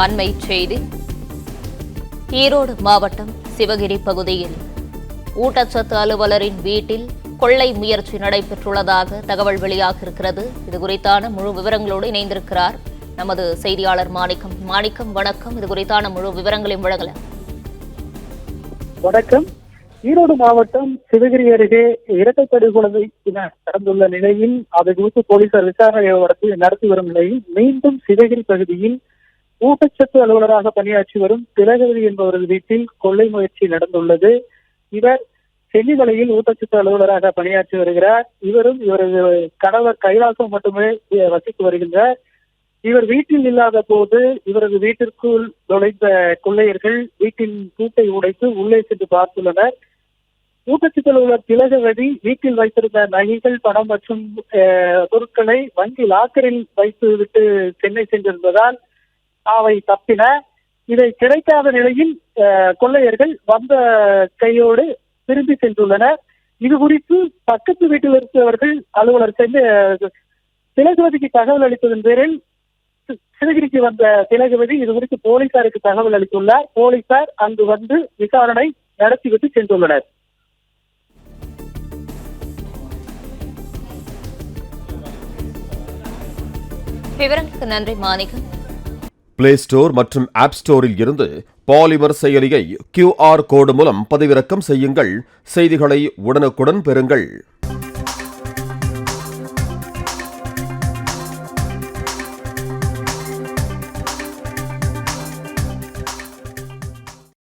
அண்மை செய்தி. ஈரோடு மாவட்டம் சிவகிரி பகுதியில் ஊட்டச்சத்து அலுவலரின் வீட்டில் கொள்ளை முயற்சி நடைபெற்றுள்ளதாக தகவல் வெளியாகியிருக்கிறது. இதுகுறித்தான முழு விவரங்களோடு இணைந்திருக்கிறார் நமது செய்தியாளர் மாணிக்கம். மாணிக்கம், வணக்கம். இது குறித்தான முழு விவரங்களையும் வழங்கலாம். வணக்கம். ஈரோடு மாவட்டம் சிவகிரி அருகே இரட்டை படுகொலை நடந்துள்ள நிலையில் அதை குறித்து போலீசார் விசாரணை நடத்தி வரும் நிலையில் மீண்டும் சிவகிரி பகுதியில் ஊட்டச்சத்து அலுவலராக பணியாற்றி வரும் திலகவதி என்பவரது வீட்டில் கொள்ளை முயற்சி நடந்துள்ளது. இவர் சென்னிமலையில் ஊட்டச்சத்து அலுவலராக பணியாற்றி வருகிறார். இவரும் இவரது கணவர் கைலாசம் மட்டுமே வசித்து வருகின்றார். இவர் வீட்டில் இல்லாத போது இவரது வீட்டிற்குள் நுழைந்த கொள்ளையர்கள் வீட்டின் பூட்டை உடைத்து உள்ளே சென்று பார்த்துள்ளனர். ஊட்டச்சத்து அலுவலர் திலகவதி வீட்டில் வைத்திருந்த நகைகள், பணம் மற்றும் பொருட்களை வங்கி லாக்கரில் வைத்து விட்டு சென்னை சென்றிருந்ததால் அவை தப்பின. இதை கிடைக்காத நிலையில் கொள்ளையர்கள் வந்த கையோடு திரும்பி சென்றுள்ளனர். இது குறித்து பக்கத்து வீட்டில் இருந்தவர்கள் அலுவலர் திலகவதிக்கு தகவல் அளித்ததன் பேரில் சிவகிரிக்கு வந்த திலகவதி இது குறித்து போலீசாருக்கு தகவல் அளித்துள்ளார். போலீசார் அங்கு வந்து விசாரணை நடத்திவிட்டு சென்றுள்ளனர். விவரங்களுக்கு நன்றி மாணிக்கம். பிளே ஸ்டோர் மற்றும் ஆப் ஸ்டோரில் இருந்து பாலிமர் செயலியை QR கோடு மூலம் பதிவிறக்கம் செய்யுங்கள். செய்திகளை உடனுக்குடன் பெறுங்கள்.